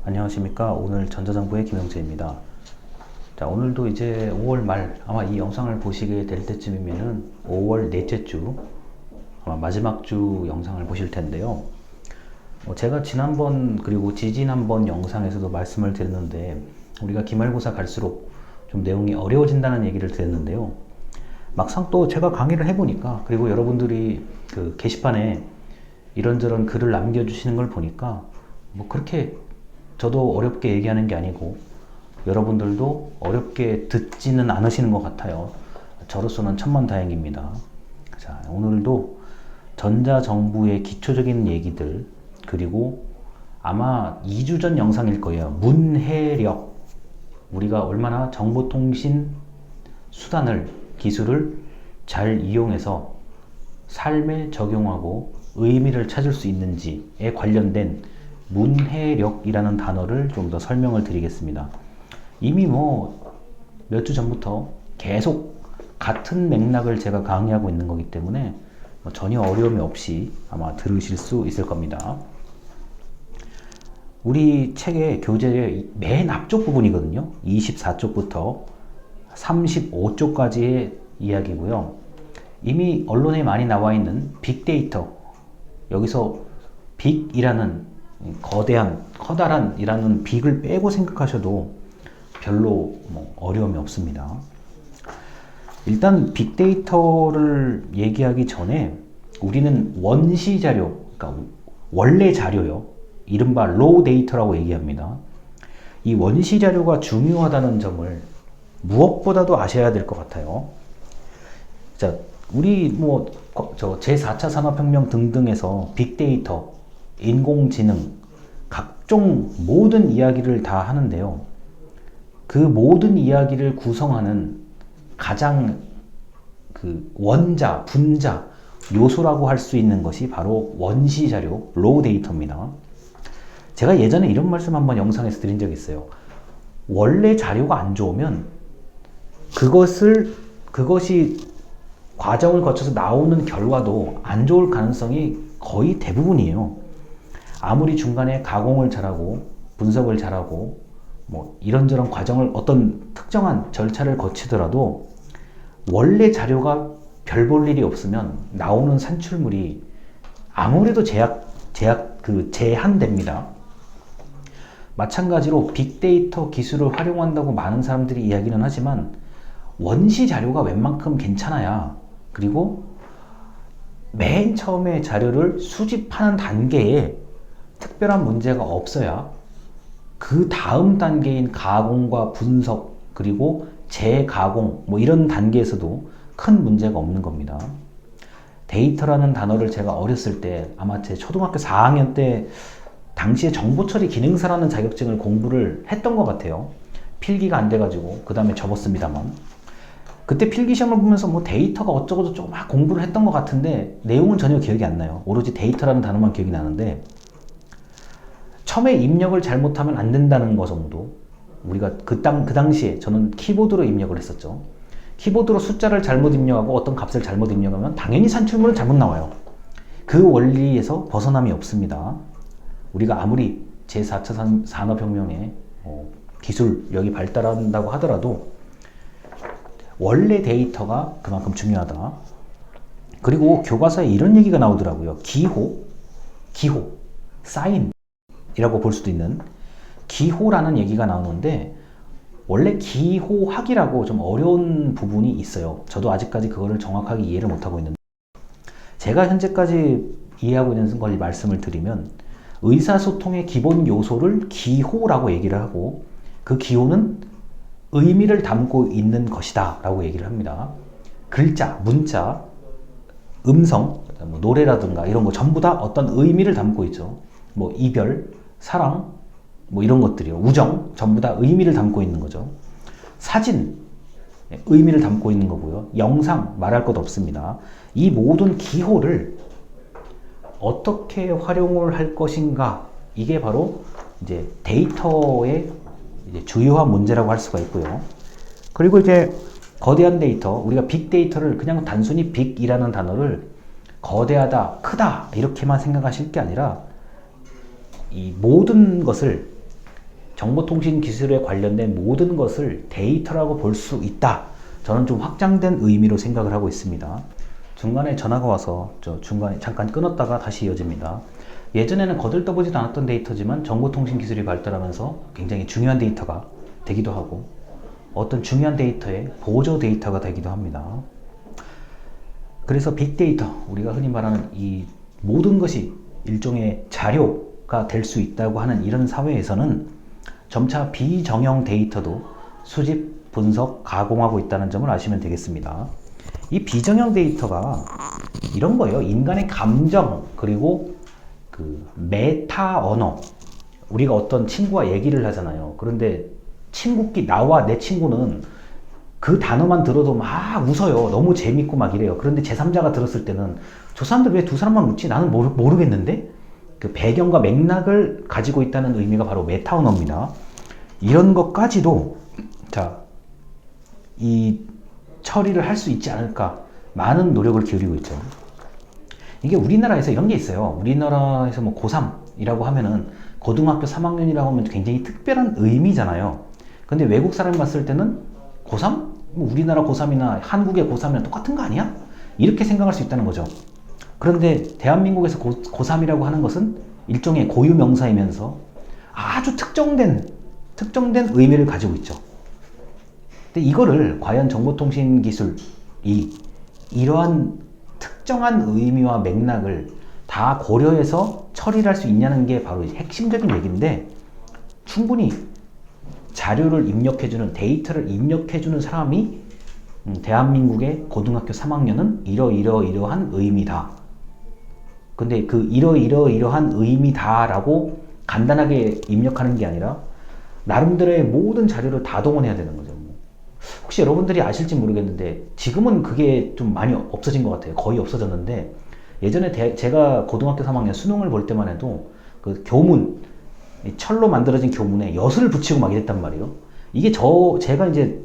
안녕하십니까. 오늘 전자정보의 김영재입니다. 자, 오늘도 이제 5월 말, 아마 이 영상을 보시게 될 때쯤이면은 5월 넷째 주, 아마 마지막 주 영상을 보실 텐데요. 제가 지난번 그리고 지지난번 영상에서도 말씀을 드렸는데, 우리가 기말고사 갈수록 좀 내용이 어려워진다는 얘기를 드렸는데요. 막상 또 제가 강의를 해보니까, 그리고 여러분들이 그 게시판에 이런저런 글을 남겨주시는 걸 보니까 뭐 그렇게 저도 어렵게 얘기하는 게 아니고 여러분들도 어렵게 듣지는 않으시는 것 같아요. 저로서는 천만다행입니다. 자, 오늘도 전자정부의 기초적인 얘기들, 그리고 아마 2주 전 영상일 거예요. 문해력, 우리가 얼마나 정보통신 수단을, 기술을 잘 이용해서 삶에 적용하고 의미를 찾을 수 있는지에 관련된 문해력이라는 단어를 좀 더 설명을 드리겠습니다. 이미 몇 주 전부터 계속 같은 맥락을 제가 강의하고 있는 거기 때문에 전혀 어려움이 없이 아마 들으실 수 있을 겁니다. 우리 책의 교재의 맨 앞쪽 부분이거든요. 24쪽부터 35쪽까지의 이야기고요. 이미 언론에 많이 나와 있는 빅데이터, 여기서 빅이라는 거대한, 커다란 이라는 빅을 빼고 생각하셔도 별로 어려움이 없습니다. 일단 빅데이터를 얘기하기 전에 우리는 원시 자료, 그러니까 원래 자료요. 이른바 로우 데이터라고 얘기합니다. 이 원시 자료가 중요하다는 점을 무엇보다도 아셔야 될 것 같아요. 자, 우리 제4차 산업혁명 등등에서 빅데이터, 인공지능, 각종 모든 이야기를 다 하는데요. 그 모든 이야기를 구성하는 가장 원자, 분자, 요소라고 할 수 있는 것이 바로 원시 자료, 로우 데이터입니다. 제가 예전에 이런 말씀 한번 영상에서 드린 적이 있어요. 원래 자료가 안 좋으면 그것이 과정을 거쳐서 나오는 결과도 안 좋을 가능성이 거의 대부분이에요. 아무리 중간에 가공을 잘하고 분석을 잘하고 이런저런 과정을 어떤 특정한 절차를 거치더라도 원래 자료가 별 볼 일이 없으면 나오는 산출물이 아무래도 제한됩니다. 마찬가지로 빅데이터 기술을 활용한다고 많은 사람들이 이야기는 하지만 원시 자료가 웬만큼 괜찮아야, 그리고 맨 처음에 자료를 수집하는 단계에 특별한 문제가 없어야 그 다음 단계인 가공과 분석, 그리고 재가공 이런 단계에서도 큰 문제가 없는 겁니다. 데이터라는 단어를 제가 어렸을 때, 아마 제 초등학교 4학년 때 당시에 정보처리 기능사라는 자격증을 공부를 했던 것 같아요. 필기가 안 돼가지고 그 다음에 접었습니다만, 그때 필기시험을 보면서 데이터가 어쩌고저쩌고 막 공부를 했던 것 같은데 내용은 전혀 기억이 안 나요. 오로지 데이터라는 단어만 기억이 나는데, 처음에 입력을 잘못하면 안 된다는 거 정도, 우리가 그 당시에 저는 키보드로 입력을 했었죠. 키보드로 숫자를 잘못 입력하고 어떤 값을 잘못 입력하면 당연히 산출물은 잘못 나와요. 그 원리에서 벗어남이 없습니다. 우리가 아무리 제4차 산업혁명의 기술력이 발달한다고 하더라도 원래 데이터가 그만큼 중요하다. 그리고 교과서에 이런 얘기가 나오더라고요. 기호, 사인이라고 볼 수도 있는 기호라는 얘기가 나오는데, 원래 기호학이라고 좀 어려운 부분이 있어요. 저도 아직까지 그거를 정확하게 이해를 못하고 있는데, 제가 현재까지 이해하고 있는 걸 말씀을 드리면, 의사소통의 기본 요소를 기호라고 얘기를 하고, 그 기호는 의미를 담고 있는 것이다 라고 얘기를 합니다. 글자, 문자, 음성, 노래라든가 이런 거 전부 다 어떤 의미를 담고 있죠. 이별, 사랑, 이런 것들이요. 우정, 전부 다 의미를 담고 있는 거죠. 사진, 의미를 담고 있는 거고요. 영상, 말할 것 없습니다. 이 모든 기호를 어떻게 활용을 할 것인가, 이게 바로 이제 데이터의 주요한 문제라고 할 수가 있고요. 그리고 이제 거대한 데이터, 우리가 빅데이터를 그냥 단순히 빅이라는 단어를 거대하다, 크다 이렇게만 생각하실 게 아니라 이 모든 것을 정보통신 기술에 관련된 모든 것을 데이터라고 볼 수 있다. 저는 좀 확장된 의미로 생각을 하고 있습니다. 중간에 전화가 와서 중간에 잠깐 끊었다가 다시 이어집니다. 예전에는 거들떠보지도 않았던 데이터지만 정보통신 기술이 발달하면서 굉장히 중요한 데이터가 되기도 하고 어떤 중요한 데이터의 보조 데이터가 되기도 합니다. 그래서 빅데이터, 우리가 흔히 말하는 이 모든 것이 일종의 자료가 될 수 있다고 하는 이런 사회에서는 점차 비정형 데이터도 수집, 분석, 가공하고 있다는 점을 아시면 되겠습니다. 이 비정형 데이터가 이런 거예요. 인간의 감정, 그리고 그 메타 언어. 우리가 어떤 친구와 얘기를 하잖아요. 그런데 친구끼리, 나와 내 친구는 그 단어만 들어도 막 웃어요. 너무 재밌고 막 이래요. 그런데 제3자가 들었을 때는 저 사람들 왜 두 사람만 웃지? 나는 모르겠는데? 그 배경과 맥락을 가지고 있다는 의미가 바로 메타 언어입니다. 이런 것까지도 이 처리를 할 수 있지 않을까 많은 노력을 기울이고 있죠. 이게 우리나라에서 이런 게 있어요. 우리나라에서 뭐 고3이라고 하면은 고등학교 3학년이라고 하면 굉장히 특별한 의미잖아요. 근데 외국 사람이 봤을 때는 고3? 뭐 우리나라 고3이나 한국의 고3이랑 똑같은 거 아니야? 이렇게 생각할 수 있다는 거죠. 그런데 대한민국에서 고3이라고 하는 것은 일종의 고유명사이면서 아주 특정된 의미를 가지고 있죠. 근데 이거를 과연 정보통신 기술이 이러한 특정한 의미와 맥락을 다 고려해서 처리를 할 수 있냐는 게 바로 핵심적인 얘기인데, 충분히 자료를 입력해주는, 데이터를 입력해주는 사람이 대한민국의 고등학교 3학년은 이러한 의미다. 근데 그 이러한 의미다 라고 간단하게 입력하는 게 아니라 나름대로의 모든 자료를 다 동원해야 되는 거죠. 혹시 여러분들이 아실지 모르겠는데 지금은 그게 좀 많이 없어진 것 같아요. 거의 없어졌는데 예전에 제가 고등학교 3학년 수능을 볼 때만 해도 그 교문, 철로 만들어진 교문에 엿을 붙이고 막 이랬단 말이에요. 이게 제가 이제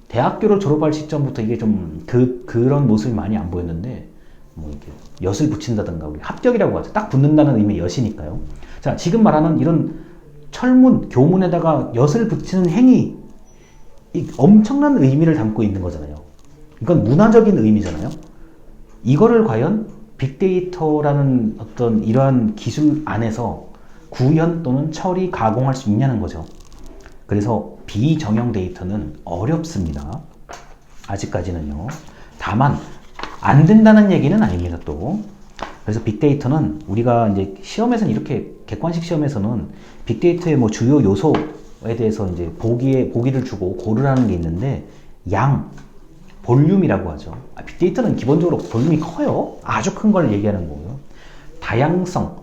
대학교를 졸업할 시점부터 이게 좀 그런 모습이 많이 안 보였는데, 뭐 이렇게 엿을 붙인다든가, 우리 합격이라고 하죠. 딱 붙는다는 의미의 엿이니까요. 자, 지금 말하는 이런 철문, 교문에다가 엿을 붙이는 행위, 이 엄청난 의미를 담고 있는 거잖아요. 이건 문화적인 의미잖아요. 이거를 과연 빅데이터라는 어떤 이러한 기술 안에서 구현 또는 처리, 가공할 수 있냐는 거죠. 그래서 비정형 데이터는 어렵습니다. 아직까지는요. 다만 안 된다는 얘기는 아닙니다. 또 그래서 빅데이터는 우리가 이제 시험에서는 이렇게 객관식 시험에서는 빅데이터의 뭐 주요 요소에 대해서 이제 보기를 주고 고르라는 게 있는데, 볼륨이라고 하죠. 빅데이터는 기본적으로 볼륨이 커요. 아주 큰 걸 얘기하는 거고요. 다양성,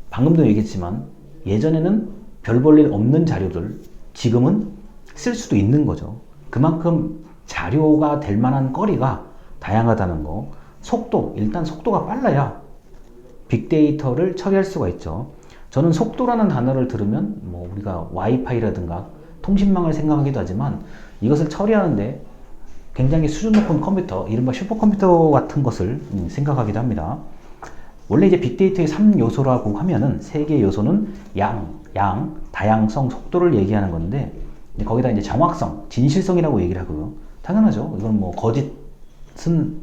방금도 얘기했지만 예전에는 별 볼 일 없는 자료들 지금은 쓸 수도 있는 거죠. 그만큼 자료가 될 만한 거리가 다양하다는 거. 속도, 일단 속도가 빨라야 빅데이터를 처리할 수가 있죠. 저는 속도라는 단어를 들으면 뭐 우리가 와이파이라든가 통신망을 생각하기도 하지만 이것을 처리하는데 굉장히 수준 높은 컴퓨터, 이른바 슈퍼컴퓨터 같은 것을 생각하기도 합니다. 원래 이제 빅데이터의 3요소라고 하면은 3개의 요소는 다양성, 속도를 얘기하는 건데, 거기다 이제 정확성, 진실성이라고 얘기를 하고요. 당연하죠. 이건 뭐 거짓은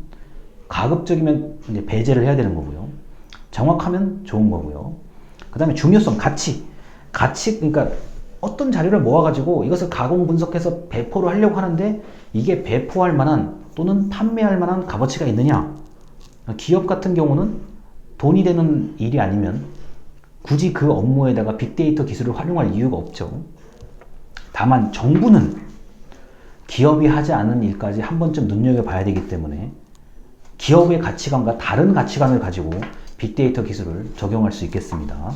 가급적이면 이제 배제를 해야 되는 거고요. 정확하면 좋은 거고요. 그 다음에 중요성, 가치, 그러니까 어떤 자료를 모아가지고 이것을 가공 분석해서 배포를 하려고 하는데 이게 배포할 만한 또는 판매할 만한 값어치가 있느냐. 기업 같은 경우는 돈이 되는 일이 아니면 굳이 그 업무에다가 빅데이터 기술을 활용할 이유가 없죠. 다만 정부는 기업이 하지 않은 일까지 한 번쯤 눈여겨봐야 되기 때문에 기업의 가치관과 다른 가치관을 가지고 빅데이터 기술을 적용할 수 있겠습니다.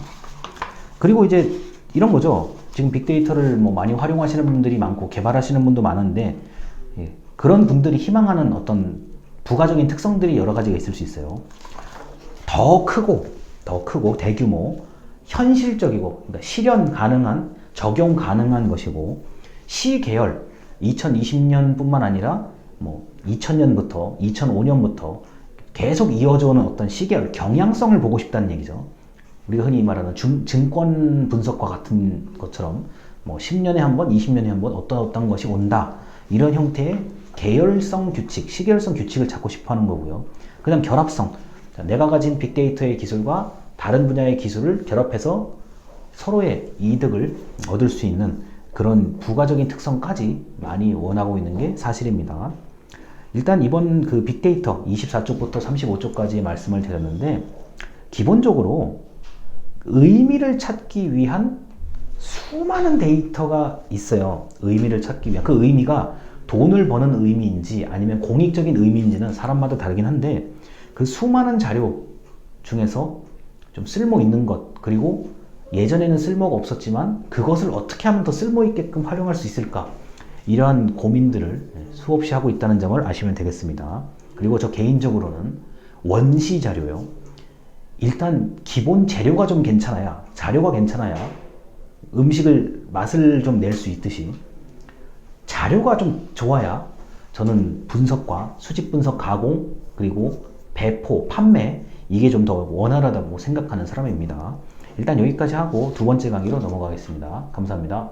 그리고 이제 이런 거죠. 지금 빅데이터를 뭐 많이 활용하시는 분들이 많고 개발하시는 분도 많은데, 그런 분들이 희망하는 어떤 부가적인 특성들이 여러 가지가 있을 수 있어요. 더 크고 대규모, 현실적이고, 그러니까 실현 가능한, 적용 가능한 것이고, 시계열, 2020년뿐만 아니라 뭐 2000년부터 2005년부터 계속 이어져 오는 어떤 시계열, 경향성을 보고 싶다는 얘기죠. 우리가 흔히 말하는 증권 분석과 같은 것처럼 뭐 10년에 한 번, 20년에 한 번 어떤 것이 온다. 이런 형태의 계열성 규칙, 시계열성 규칙을 찾고 싶어 하는 거고요. 그 다음 결합성. 내가 가진 빅데이터의 기술과 다른 분야의 기술을 결합해서 서로의 이득을 얻을 수 있는 그런 부가적인 특성까지 많이 원하고 있는 게 사실입니다. 일단 이번 그 빅데이터 24쪽부터 35쪽까지 말씀을 드렸는데, 기본적으로 의미를 찾기 위한 수많은 데이터가 있어요. 의미를 찾기 위한. 그 의미가 돈을 버는 의미인지 아니면 공익적인 의미인지는 사람마다 다르긴 한데, 그 수많은 자료 중에서 좀 쓸모 있는 것, 그리고 예전에는 쓸모가 없었지만 그것을 어떻게 하면 더 쓸모 있게끔 활용할 수 있을까, 이러한 고민들을 수없이 하고 있다는 점을 아시면 되겠습니다. 그리고 저 개인적으로는 원시 자료요. 일단 기본 재료가 좀 괜찮아야, 자료가 괜찮아야 음식을 맛을 좀 낼 수 있듯이 자료가 좀 좋아야 저는 분석과 수직 분석 가공, 그리고 배포, 판매, 이게 좀 더 원활하다고 생각하는 사람입니다. 일단 여기까지 하고 두 번째 강의로 넘어가겠습니다. 감사합니다.